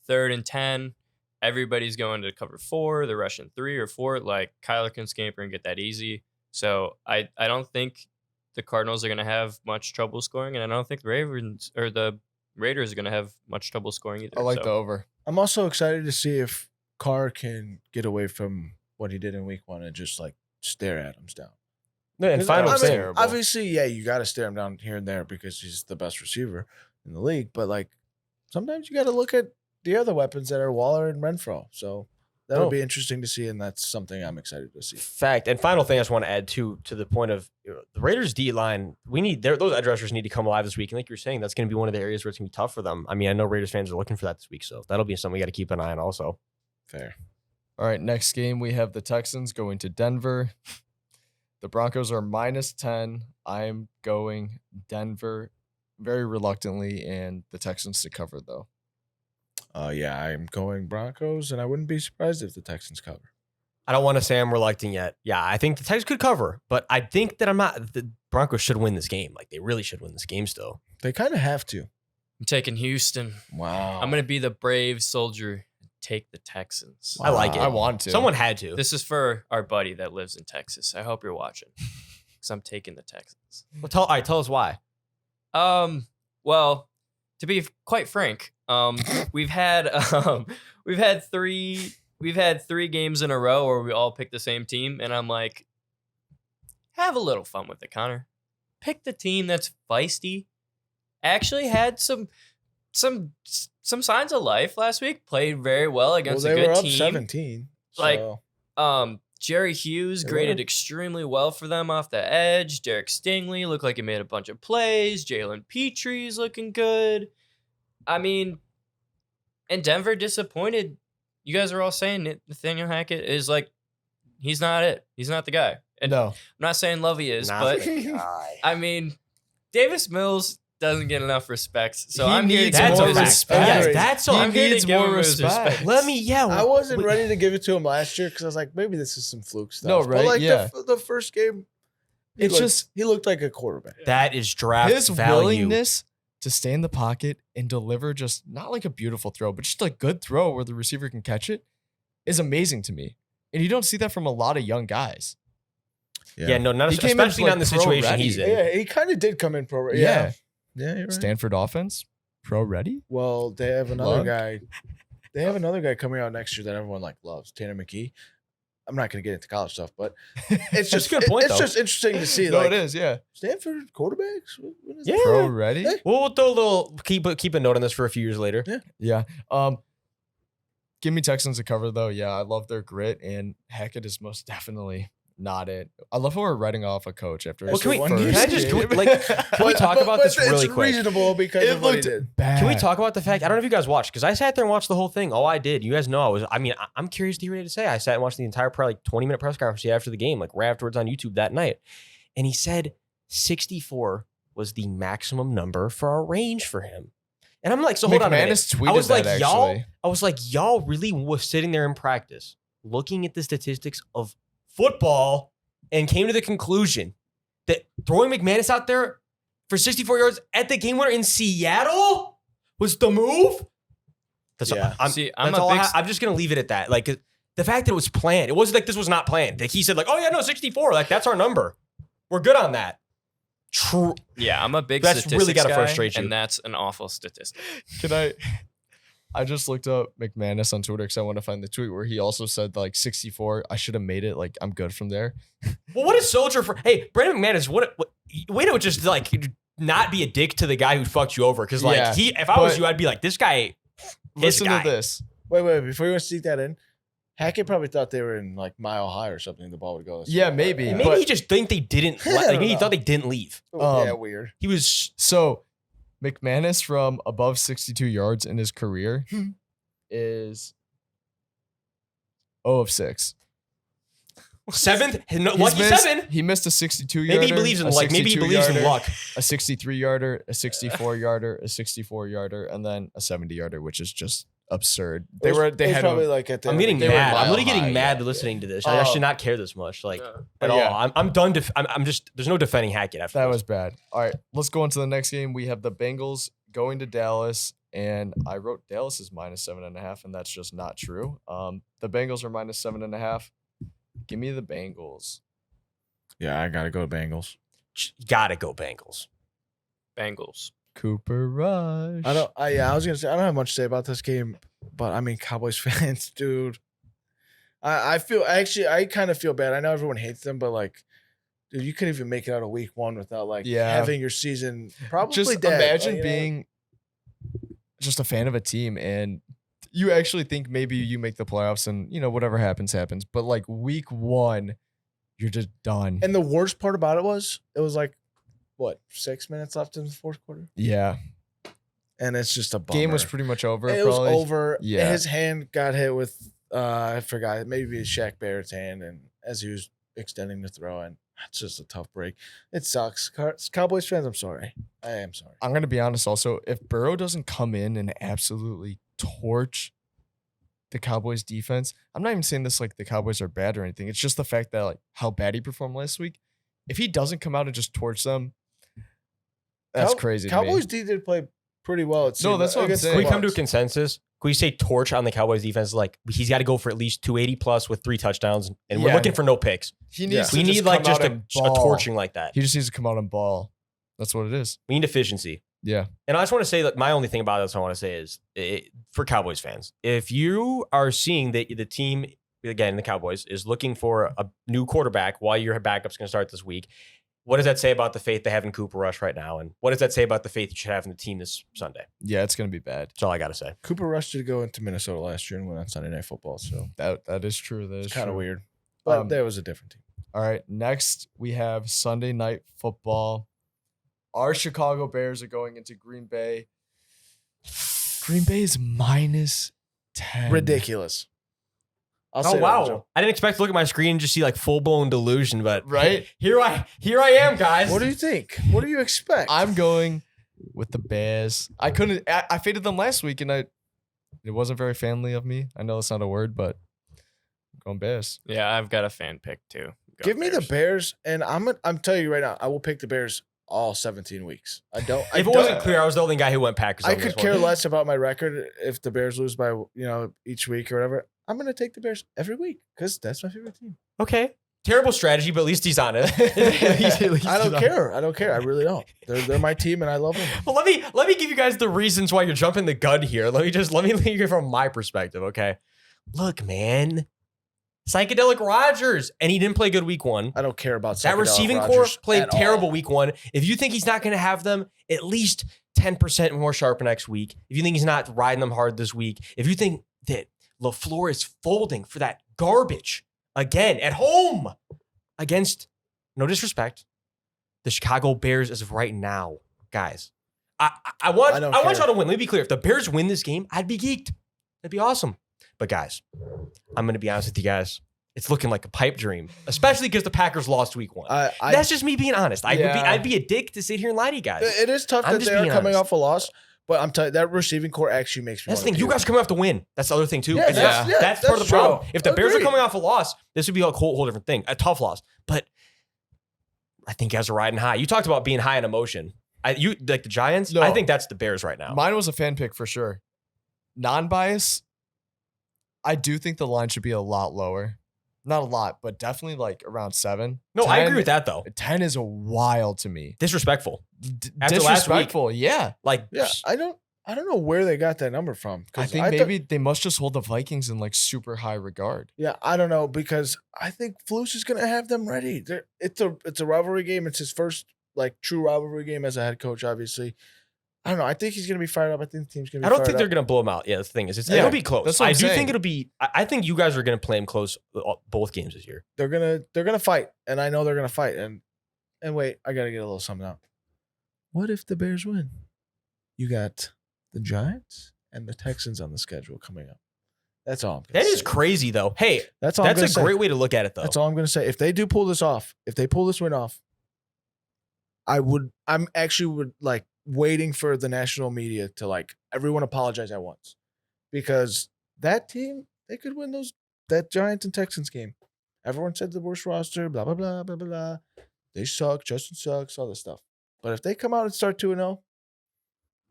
3rd and 10, everybody's going to cover 4, they're rushing 3 or 4. Like Kyler can scamper and get that easy. So I don't think the Cardinals are going to have much trouble scoring, and I don't think the Ravens or the Raiders are going to have much trouble scoring either. I like so. the over. I'm also excited to see if Carr can get away from what he did in week 1 and just like stare Adams down. And 'Cause, final I mean, thing. terrible. obviously, yeah, you got to stare him down here and there because he's the best receiver in the league. But like, sometimes you got to look at the other weapons that are Waller and Renfro. So that'll Oh. be interesting to see, and that's something I'm excited to see. Fact. And final thing I just want to add to the point of the Raiders D line. Those edge rushers need to come alive this week. And like you were saying, that's going to be one of the areas where it's going to be tough for them. I mean, I know Raiders fans are looking for that this week, so that'll be something we got to keep an eye on also. Fair. All right, next game we have the Texans going to Denver. The Broncos are -10. I'm going Denver very reluctantly, and the Texans to cover, though. Yeah, I'm going Broncos, and I wouldn't be surprised if the Texans cover. I don't want to say I'm reluctant yet. Yeah, I think the Texans could cover, but I think that the Broncos should win this game. Like they really should win this game still. They kind of have to. I'm taking Houston. Wow. I'm going to be the brave soldier and take the Texans. I like it. I want to. Someone had to. This is for our buddy that lives in Texas. I hope you're watching because I'm taking the Texans. Well, tell us why. Well, to be quite frank, we've had three games in a row where we all picked the same team, and I'm like, have a little fun with it, Connor. Pick the team that's feisty. Actually had some signs of life last week. Played very well against they a good were up team. 17. Like, so- Jerry Hughes graded extremely well for them off the edge. Derek Stingley looked like he made a bunch of plays. Jalen Petre's looking good. I mean, and Denver disappointed. You guys are all saying Nathaniel Hackett is like, he's not it. He's not the guy. And No. I'm not saying Lovey is, Not but the guy. I mean, Davis Mills doesn't get enough respect. So He I'm here to needs give That's him more a his fact. respect. respect. Yes, that's He all. I'm here to needs give more him his respect. Let me, yeah. I wasn't ready to give it to him last year because I was like, maybe this is some fluke stuff. No, But right? like Yeah. the first game, he looked like a quarterback. That is draft His value. willingness to stay in the pocket and deliver just not like a beautiful throw, but just a good throw where the receiver can catch it is amazing to me. And you don't see that from a lot of young guys. Yeah, no, not He came in especially not in the like pro situation ready. he's in. Yeah, he kind of did come in pro. Yeah. Yeah, you're right. Stanford offense, pro ready. Well, they have another Love. guy. They have another guy coming out next year that everyone like loves, Tanner McKee. I'm not going to get into college stuff, but it's just a good point, It's though. just interesting to see. No, like, it is. Yeah. Stanford quarterbacks. What is Yeah. that? Pro ready. Hey. We'll throw a little keep a note on this for a few years later. Yeah. Yeah. Give me Texans to cover though. Yeah, I love their grit, and Hackett is most definitely not it. I love how we're writing off a coach after. Well, his can we- first can I just- game. can we talk about this really it's quick? reasonable because It of what he looked did. bad. Can we talk about the fact? I don't know if you guys watched because I sat there and watched the whole thing. Oh, I did. You guys know I'm curious to hear what he had to say. I sat and watched the entire probably 20-minute press conference after the game, like right afterwards on YouTube that night. And he said 64 was the maximum number for a range for him. And I'm like, so hold on a minute. McManus tweeted I was like, that y'all, actually. y'all really was sitting there in practice looking at the statistics of football and came to the conclusion that throwing McManus out there for 64 yards at the game winner in Seattle was the move. That's Yeah. I'm I'm just going to leave it at that. Like the fact that it was planned, it wasn't like this was not planned. Like he said like, oh yeah, no, 64. Like that's our number. We're good on that. True. Yeah, I'm a big That's statistics really gotta guy, frustrate you. and that's an awful statistic. Can I just looked up McManus on Twitter because I want to find the tweet where he also said like 64. I should have made it. Like I'm good from there. Well, what is Soldier for? Hey, Brandon McManus, what way to just like not be a dick to the guy who fucked you over? Because like Yeah, if I was but- you, I'd be like, this guy. Listen guy. to this. Wait, before you want to sneak that in, Hackett probably thought they were in like Mile High or something. The ball would go. Yeah, maybe. Maybe But- he just think they didn't. I Like, don't maybe he know. thought they didn't leave. Yeah, weird. He was So McManus from above 62 yards in his career is 0 of 6. seventh. No, He's lucky missed- seven. He missed a 62 yarder. Maybe he believes in a like. Maybe he 62 believes in yarder, luck. A 63 yarder, a 64 yarder, a 64 yarder, and then a 70 yarder, which is just absurd. They It was had probably a- like at the. I'm getting they were mad. I'm mile literally getting high, mad yeah. listening to this. I should not care this much. Like at Yeah. all. I'm done. I'm just. There's no defending Hackett after that this. was bad. All right, let's go into the next game. We have the Bengals going to Dallas, and I wrote Dallas is -7.5, and that's just not true. The Bengals are -7.5. Give me the Bengals. Yeah, I gotta go to Bengals. Gotta go Bengals. Bengals. Cooper Rush. I was gonna say I don't have much to say about this game, but I mean Cowboys fans, dude. I kind of feel bad. I know everyone hates them, but like, dude, you couldn't even make it out of week one without like Yeah. having your season probably Just dead. imagine Like, being just a fan of a team and you actually think maybe you make the playoffs and whatever happens happens, but like week one, you're just done. And the worst part about it was like what 6 minutes left in the fourth quarter, yeah, and it's just a bummer. game was pretty much over. It was probably. over. Yeah. His hand got hit with I forgot, maybe Shaq Barrett's hand, and as he was extending the throw, and it's just a tough break. It sucks. Cowboys fans, I'm sorry. I am sorry. I'm gonna be honest. Also, if Burrow doesn't come in and absolutely torch the Cowboys defense, I'm not even saying this like the Cowboys are bad or anything. It's just the fact that like how bad he performed last week. If he doesn't come out and just torch them, that's crazy. Cowboys to me. D did play pretty well. It No, seemed, that's what I'm against the saying. Can we come to a Bucs. consensus? Can we say torch on the Cowboys defense? Like he's got to go for at least 280 plus with 3 touchdowns, and we're Yeah. looking for no picks. He needs. We to need like come just out a and ball. torching like that. He just needs to come out and ball. That's what it is. We need efficiency. Yeah. And I just want to say that my only thing about this I want to say is for Cowboys fans, if you are seeing that the team, again, the Cowboys, is looking for a new quarterback while your backup's going to start this week, what does that say about the faith they have in Cooper Rush right now? And what does that say about the faith you should have in the team this Sunday? Yeah, it's gonna be bad. That's all I got to say. Cooper Rush did go into Minnesota last year and went on Sunday Night Football, so That is true. That is it's kind of true. weird. But there was a different team. All right. Next, we have Sunday Night Football. Our Chicago Bears are going into Green Bay. Green Bay is -10. Ridiculous. I'll Oh say that, wow! Joe. I didn't expect to look at my screen and just see like full blown delusion, but Right? here I am, guys. What do you think? What do you expect? I'm going with the Bears. I faded them last week, and it wasn't very family of me. I know that's not a word, but I'm going Bears. Yeah, I've got a fan pick too. Go Give me the Bears. Bears, and I'm telling you right now, I will pick the Bears all 17 weeks. If it wasn't clear, I was the only guy who went Packers. I on this could care one. less about my record if the Bears lose by each week or whatever. I'm gonna take the Bears every week because that's my favorite team. Okay, terrible strategy, but at least he's honest. At least I don't he's care. I don't care. I really don't. They're my team, and I love them. Well, let me give you guys the reasons why you're jumping the gun here. Let me leave it from my perspective, okay? Look, man, psychedelic Rodgers, and he didn't play good week 1. I don't care about That psychedelic receiving core Rodgers played at terrible all. week 1. If you think he's not going to have them at least 10% more sharp next week, if you think he's not riding them hard this week, if you think that LaFleur is folding for that garbage again at home against, no disrespect, the Chicago Bears as of right now, guys. I want y'all to win. Let me be clear. If the Bears win this game, I'd be geeked. That'd be awesome. But guys, I'm going to be honest with you guys. It's looking like a pipe dream, especially because the Packers lost week 1. That's just me being honest. I'd be a dick to sit here and lie to you guys. It is tough I'm that just they are being coming honest. off a loss, but I'm telling you, that receiving core actually makes me. That's the thing. You guys are coming off to win. That's the other thing too. Yeah, And that's- that's part of the that's problem. true. If the Bears are Agreed. coming off a loss, this would be a whole different thing. A tough loss. But I think you guys are riding high. You talked about being high in emotion. You like the Giants? No. I think that's the Bears right now. Mine was a fan pick for sure. Non-bias, I do think the line should be a lot lower. Not a lot, but definitely like around 7. No, I 10 agree with that though. 10 is wild to me. Disrespectful. After last week. Disrespectful, yeah. Like, Yeah, I don't know where they got that number from. I 'cause think thought- maybe they must just hold the Vikings in like super high regard. Yeah, I don't know because I think Flus is gonna have them ready. It's a rivalry game. It's his first like true rivalry game as a head coach. Obviously, I don't know. I think he's gonna be fired up. I think the team's gonna be. I don't fired think up. they're going to blow them out. Yeah, that's the thing is, Yeah, it'll be close. that's what I I'm do saying. think it'll be. I think you guys are going to play them close both games this year. They're gonna fight, and I know they're gonna fight. And wait, I gotta get a little something out. What if the Bears win? You got the Giants and the Texans on the schedule coming up. That's all. I'm gonna That is say. crazy though. Hey, That's all. I'm that's gonna a say. great way to look at it though. That's all I'm gonna say. If they do pull this off, if they pull this win off, I'm actually like waiting for the national media to like everyone apologize at once, because that team, they could win that Giants and Texans game. Everyone said the worst roster, blah blah blah blah blah blah. They suck. Justin sucks. All this stuff. But if they come out and start 2-0,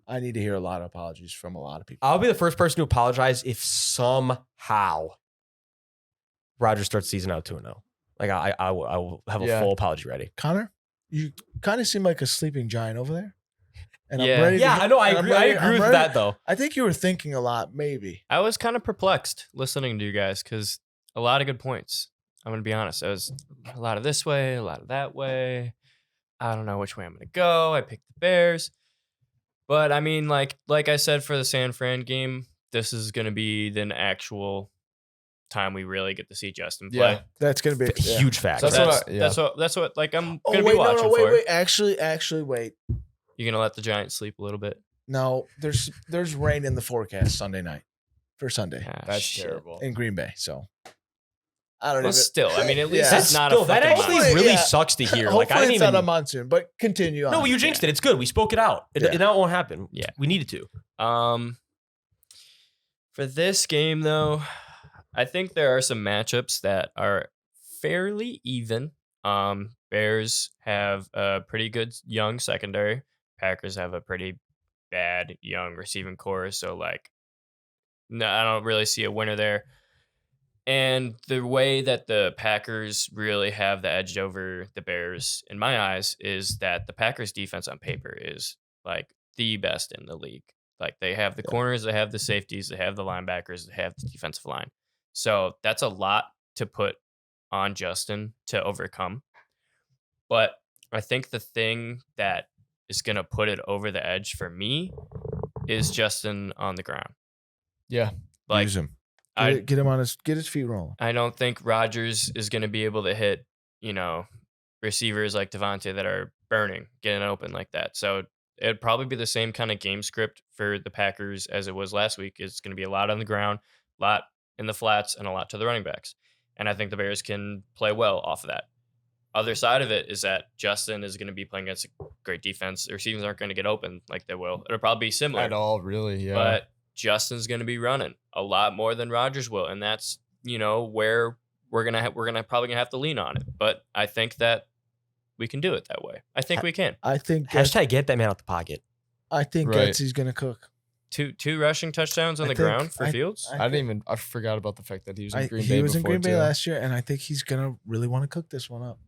I need to hear a lot of apologies from a lot of people. I'll be the first person to apologize if somehow Rodgers starts season out 2-0. Like I will have a Yeah. full apology ready. Connor, you kind of seem like a sleeping giant over there. And Yeah. I'm ready. Yeah, I know. I and I'm agree. I ready- agree I'm with ready- that though. I think you were thinking a lot, maybe. I was kind of perplexed listening to you guys because a lot of good points. I'm going to be honest. I was a lot of this way, a lot of that way. I don't know which way I'm going to go. I picked the Bears. But I mean, like I said for the San Fran game, this is going to be the actual time we really get to see Justin play. Yeah. That's gonna be yeah. Huge fact. So that's That's what like I'm Oh going to wait, be watching no, wait, for. wait. Actually, wait. You're going to let the Giants sleep a little bit? No, there's rain in the forecast Sunday night for Sunday Ah, That's shit. terrible. in Green Bay. So I don't Well, even. still, I mean, at least Yeah. it's not Still, a that fucking actually monsoon. really Yeah. sucks to hear. Hopefully Like I didn't it's even. not a monsoon, but continue on. No, you jinxed it. It's good. We spoke it out. Yeah. Now it won't happen. Yeah. We needed to. For this game, though, I think there are some matchups that are fairly even. Bears have a pretty good young secondary. Packers have a pretty bad young receiving core. So, like, no, I don't really see a winner there. And the way that the Packers really have the edge over the Bears, in my eyes, is that the Packers defense on paper is like the best in the league. Like they have the corners, they have the safeties, they have the linebackers, they have the defensive line. So that's a lot to put on Justin to overcome. But I think the thing that is going to put it over the edge for me is Justin on the ground. Yeah. Like Use him. Get him on his feet rolling. I don't think Rodgers is going to be able to hit, receivers like Devontae that are burning, getting open like that. So it'd probably be the same kind of game script for the Packers as it was last week. It's going to be a lot on the ground, a lot in the flats, and a lot to the running backs. And I think the Bears can play well off of that. Other side of it is that Justin is going to be playing against a great defense. The receivers aren't going to get open like they will. It'll probably be similar. At all, really, yeah. But Justin's going to be running a lot more than Rodgers will, and that's where we're probably gonna have to lean on it. But I think that we can do it that way. I think we can. I think Hashtag get that man out the pocket. I think Right. Getsy's gonna cook. Two rushing touchdowns on I the think- ground for Fields. I forgot about the fact that he was in Green Bay He was in before, Green Bay too. last year, and I think he's gonna really want to cook this one up.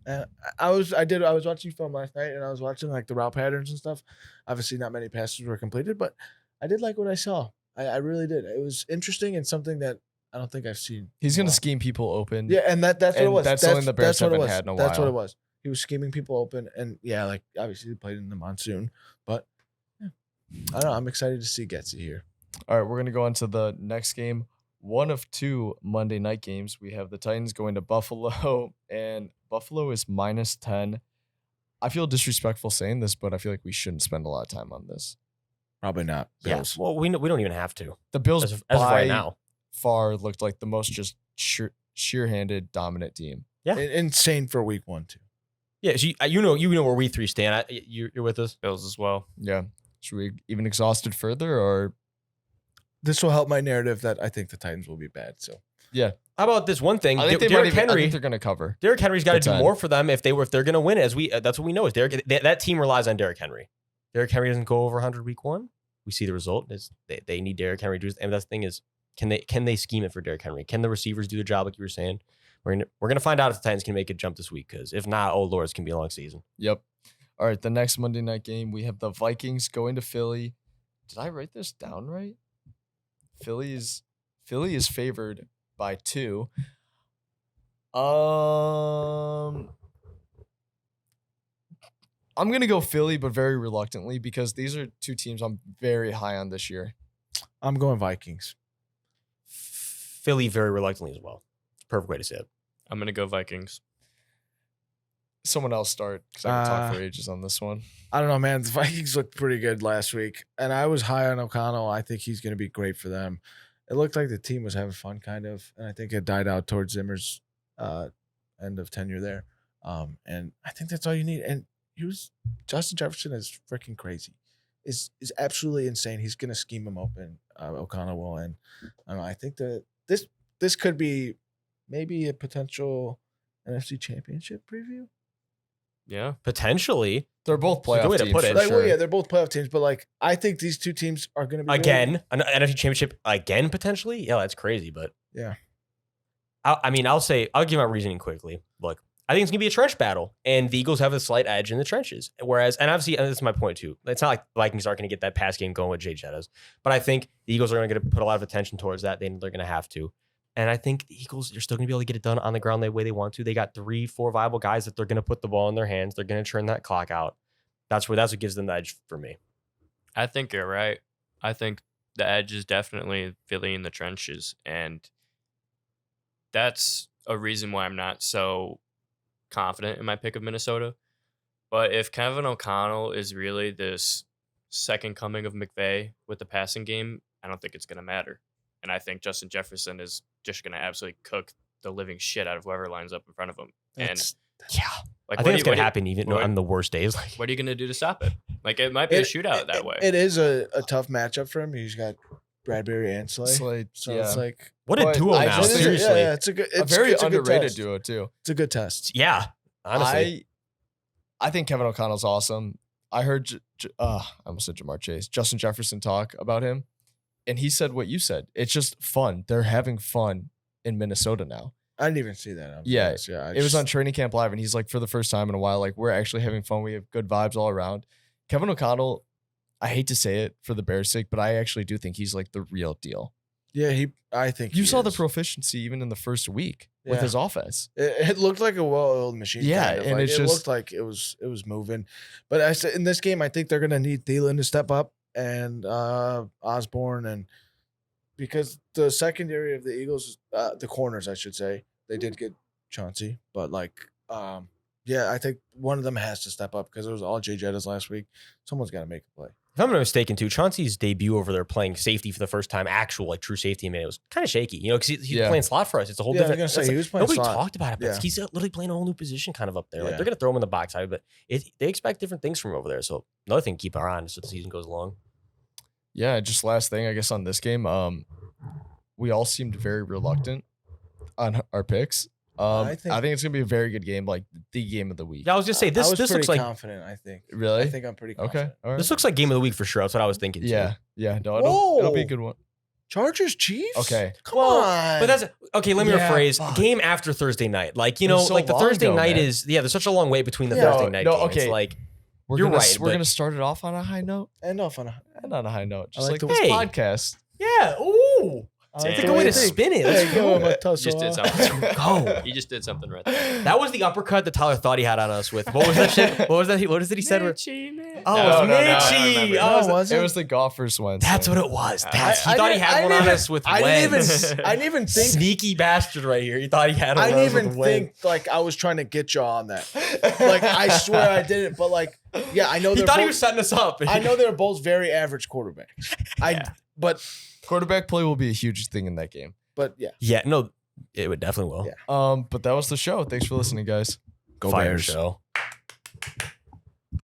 And I was watching film last night, and I was watching like the route patterns and stuff. Obviously, not many passes were completed, but I did like what I saw. I really did. It was interesting and something that I don't think I've seen. He's in a going to while. scheme people open. Yeah, and that's what it And was. that's something the Bears that's what it haven't was. had in a That's what while. it was. He was scheming people open, and yeah, like obviously he played in the monsoon, but yeah. I don't know. I'm excited to see Getsy here. All right, we're going to go on to the next game. One of two Monday night games. We have the Titans going to Buffalo, and Buffalo is -10. I feel disrespectful saying this, but I feel like we shouldn't spend a lot of time on this. Probably not. Bills. Yeah. Well, we don't even have to. The Bills As of by right now. far looked like the most just sheer-handed dominant team. Yeah. Insane for week 1 too. Yeah. So you know where we three stand. You're with us. Bills as well. Yeah. Should we even exhaust it further, or This will help my narrative that I think the Titans will be bad. So yeah? How about this one thing? I think Derrick I Henry. think they're going to cover. Derrick Henry's got to the do 10. more for them if they're going to win. That's what we know is that team relies on Derrick Henry. Derrick Henry doesn't go over 100 week 1. We see the result is they need Derrick Henry to do. And that's the thing is, can they scheme it for Derrick Henry? Can the receivers do the job like you were saying? We're gonna find out if the Titans can make a jump this week, because if not, oh Lord, it's gonna be a long season. Yep. All right, the next Monday night game, we have the Vikings going to Philly. Did I write this down right? Philly is favored by 2. I'm gonna go Philly, but very reluctantly, because these are two teams I'm very high on this year. I'm going Vikings. Philly very reluctantly as well. It's a perfect way to say it. I'm gonna go Vikings. Someone else start, because I can talk for ages on this one. I don't know, man. The Vikings looked pretty good last week, and I was high on O'Connell. I think he's going to be great for them. It looked like the team was having fun, kind of, and I think it died out towards Zimmer's end of tenure there. And I think that's all you need. And Justin Jefferson is freaking crazy. Is absolutely insane. He's going to scheme him open. O'Connell will, and I think that this could be maybe a potential NFC Championship preview. Yeah. Potentially. They're both It's a good playoff way to teams put it. for Like, sure. well, yeah, they're both playoff teams, but like I think these two teams are going to be Again, an NFC Championship again, potentially? Yeah, that's crazy, but Yeah. I'll give my reasoning quickly. Look, I think it's going to be a trench battle, and the Eagles have a slight edge in the trenches. Whereas, and obviously, and this is my point too, it's not like the Vikings aren't going to get that pass game going with Jay Jettas, but I think the Eagles are going to put a lot of attention towards that. They're going to have to. And I think the Eagles are still going to be able to get it done on the ground the way they want to. They got 3-4 viable guys that they're going to put the ball in their hands. They're going to turn that clock out. That's what gives them the edge for me. I think you're right. I think the edge is definitely Philly in the trenches, and that's a reason why I'm not so confident in my pick of Minnesota. But if Kevin O'Connell is really this second coming of McVay with the passing game, I don't think it's going to matter. And I think Justin Jefferson is just going to absolutely cook the living shit out of whoever lines up in front of him. Yeah. Like, I think it's going to happen even on the worst days. Like, what are you going to do to stop it? Like, it might be a shootout that way. It is a tough matchup for him. He's got Bradbury and Slay. Slade, So yeah. it's like what a But duo I now. just- Seriously. Yeah, it's a good, a it's very it's a good underrated test. duo too. It's a good test. Yeah. Honestly. I think Kevin O'Connell's awesome. I heard I almost said Jamar Chase, Justin Jefferson talk about him, and he said what you said. It's just fun. They're having fun in Minnesota now. I didn't even see that. I'm Yeah, honest. Yeah. It was on Training Camp Live, and he's like, for the first time in a while, like, we're actually having fun. We have good vibes all around. Kevin O'Connell, I hate to say it for the Bears' sake, but I actually do think he's like the real deal. Yeah, I think You he saw the is. proficiency even in the first week with Yeah. his offense. It looked like a well-oiled machine. Yeah, kind of. and Like, it's it just- looked like it was moving. But I said in this game, I think they're gonna need Thielen to step up and Osborne, and because the secondary of the Eagles, the corners, I should say, they did get Chauncey, but yeah, I think one of them has to step up because it was all Jay Jettas last week. Someone's got to make a play. If I'm not mistaken, too, Chauncey's debut over there playing safety for the first time, actual true safety, man, it was kind of shaky, because he's playing slot for us. It's a whole different. I was gonna say, he was playing nobody slot. talked about it, but Yeah. he's literally playing a whole new position kind of up there. Like Yeah. they're gonna throw him in the box side, but they expect different things from him over there. So another thing to keep our eye on as the season goes along. Yeah, just last thing, I guess, on this game, we all seemed very reluctant on our picks. I think it's gonna be a very good game, like the game of the week. Yeah, I was just say I this was looks pretty like confident. I think. Really? I think I'm pretty confident. Okay. All right. this looks like game of the week for sure. That's what I was thinking. Too. Yeah. No, it'll be a Whoa. good one. Chargers, Chiefs. Okay. Come Well, on. but that's okay. Let me Yeah, rephrase. fuck. Game after Thursday night, like It was so like the long Thursday ago, night man. is there's such a long wait between the Yeah. Thursday night No, games. okay. Like We're You're gonna, right, We're but- gonna start it off on a high note, and off on a. and on a high note, just like like the- this Hey. podcast. yeah, ooh, I Take the a way way you to think. spin it. Hey, Let's give go. him a You just did tussle. something. Go. You just did something right there. That was the uppercut that Tyler thought he had on us with. What was that shit? What was that? What is it he said? Mitchie, man. Oh, No, it was no, no, I Mitchie. remember. Oh, No, was it- was It was the golfers one. That's what it was. I- He I thought he didn't- had I one on didn't us with I didn't Wentz. even. I didn't even think. Sneaky bastard right here. He thought he had one I on didn't us with even Wentz. think like I was trying to get you on that. Like I swear I didn't. But like, yeah, I know He they're thought he both, was setting us up. I know they're both very average quarterbacks. But Quarterback play will be a huge thing in that game. yeah. Yeah, no, it would definitely will. Yeah. But that was the show. Thanks for listening, guys. Go Fire Bears. show.